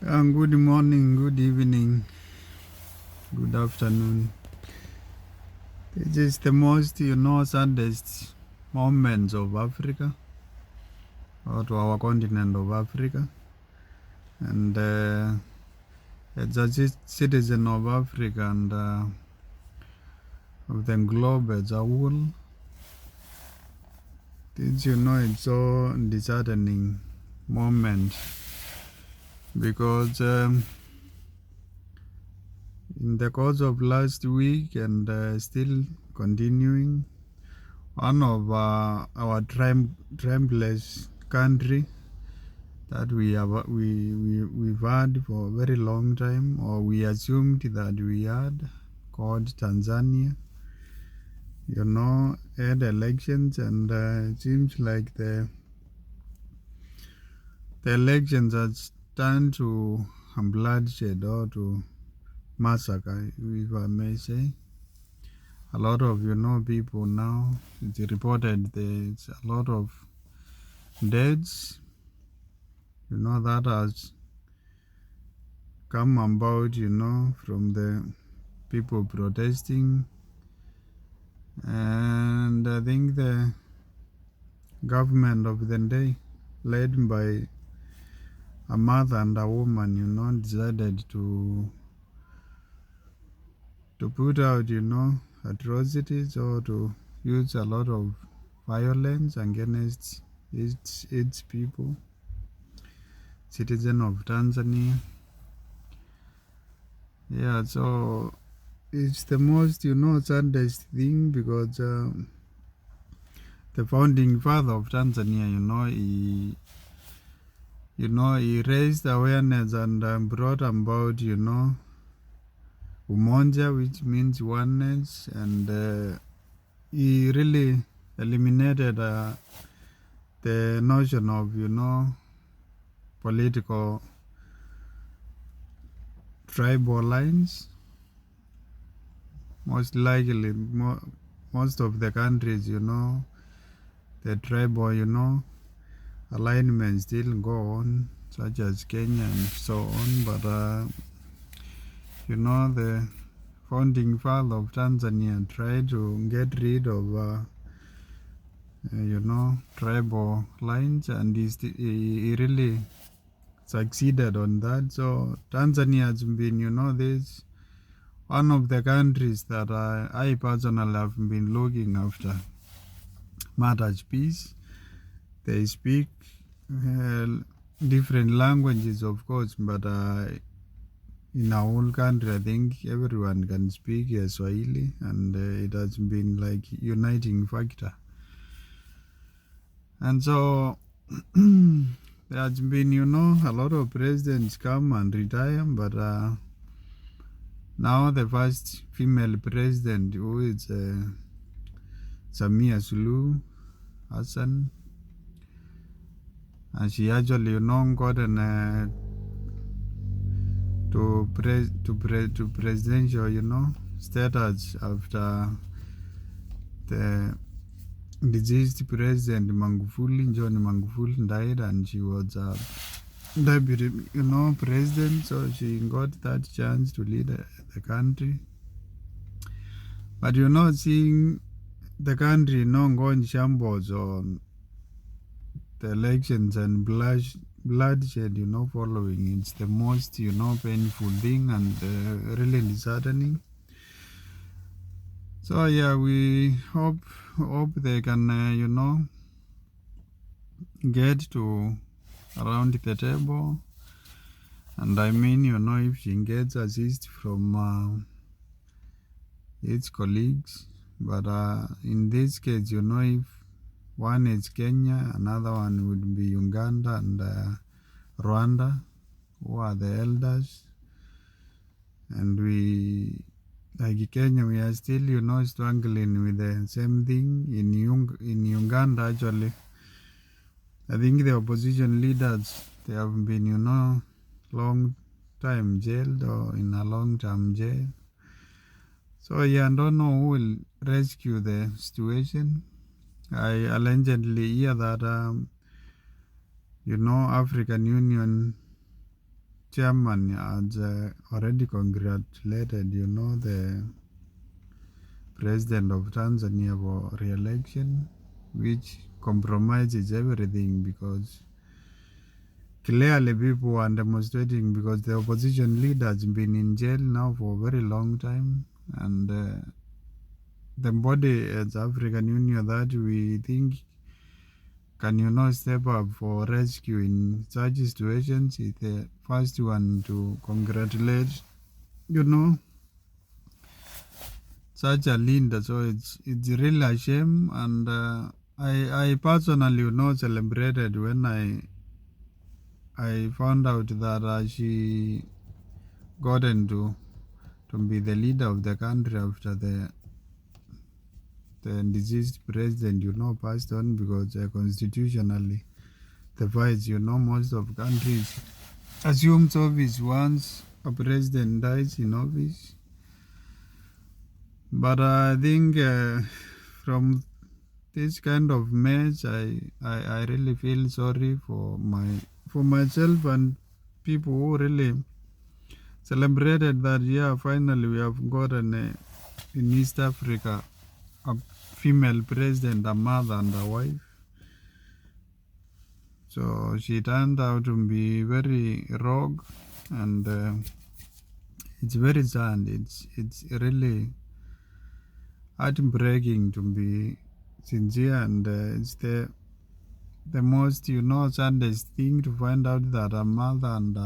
Good morning, good evening, good afternoon. This is the most, saddest moments of Africa, or to our continent of Africa. And as a citizen of Africa and of the globe as a whole, it's so disheartening moment because in the course of last week and still continuing, one of our tribeless country that we've had for a very long time, or we assumed that we had, called Tanzania, had elections, and it seems like the elections have turned to bloodshed or to massacre, if I may say. A lot of people now, it's reported there's a lot of deaths that has come about from the people protesting. And I think the government of the day, led by a mother and a woman, decided to put out atrocities, or to use a lot of violence against its people, citizen of Tanzania. Yeah, so it's the most saddest thing, because the founding father of Tanzania, he raised awareness and brought about umoja, which means oneness, and he really eliminated the notion of political tribal lines. Most likely, most of the countries, the tribal alignments still go on, such as Kenya and so on. But the founding father of Tanzania tried to get rid of tribal lines, and he really succeeded on that. So Tanzania has been, this one of the countries that I personally have been looking after matters peace. They speak different languages, of course, but in our whole country, I think everyone can speak Swahili, and it has been like uniting factor. And so there has been, a lot of presidents come and retire, but now the first female president, who is Samia Suluhu Hassan, and she actually gotten to presidential status after the deceased president John Magufuli died, and she was deputy president, so she got that chance to lead the country. But seeing the country go in shambles on the elections and bloodshed following, it's the most painful thing, and really disheartening. So yeah, we hope they can get to around the table, and I mean if she gets assist from its colleagues. But in this case, if one is Kenya, another one would be Uganda and Rwanda, who are the elders. And we, like Kenya, we are still, struggling with the same thing. In Uganda, actually, I think the opposition leaders, they have been, long time jailed, or in a long-term jail. So yeah, I don't know who will rescue the situation. I allegedly hear that African Union chairman has already congratulated, the president of Tanzania for re-election, which compromises everything, because clearly people are demonstrating because the opposition leader has been in jail now for a very long time, and the body as African Union that we think can step up for rescue in such situations is the first one to congratulate such a leader. So it's really a shame, and I personally celebrated when I found out that she gotten to be the leader of the country after the deceased president passed on, because constitutionally the vice most of countries assumes office once a president dies in office. But I think from this kind of mess, I really feel sorry for myself and people who really celebrated that, yeah, finally we have gotten in East Africa a female president, a mother and a wife. So she turned out to be very rogue, and it's very sad. It's really heartbreaking, to be sincere, and it's the most saddest thing to find out that a mother and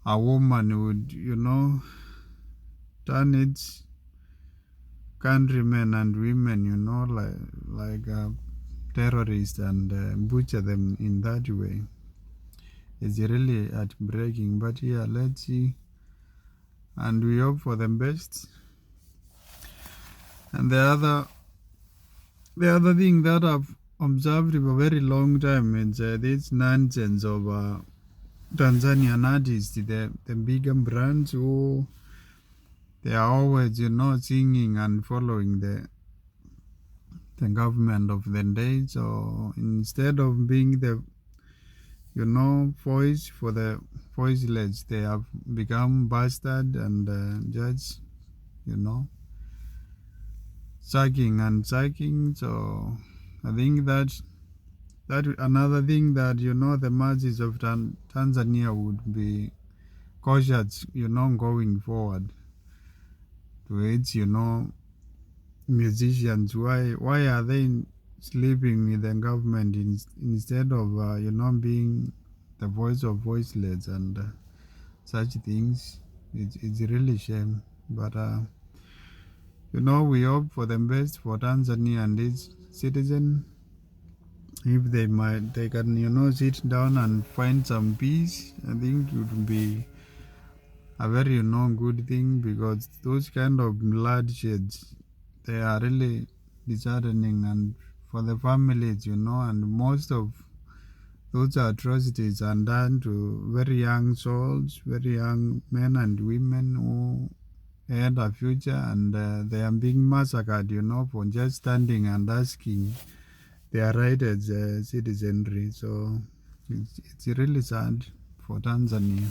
a woman would turn its countrymen and women like terrorists, and butcher them in that way. It's really heartbreaking, but yeah, let's see, and we hope for the best. And the other thing that I've observed for a very long time is this nonsense of Tanzanian artists, the bigger brands, who they are always singing and following the government of the day. So instead of being the voice for the voiceless, they have become bastard and just sucking and sucking. So I think that another thing that the masses of Tanzania would be cautious going forward to its musicians. Why are they sleeping with the government instead of being the voice of voiceless and such things? It's really shame, but we hope for the best for Tanzania and its citizen. If they can sit down and find some peace, I think it would be a very good thing, because those kind of bloodsheds, they are really disheartening, and for the families, and most of those atrocities are done to very young souls, very young men and women who had a future, and they are being massacred for just standing and asking their right as citizenry. So it's really sad for Tanzania.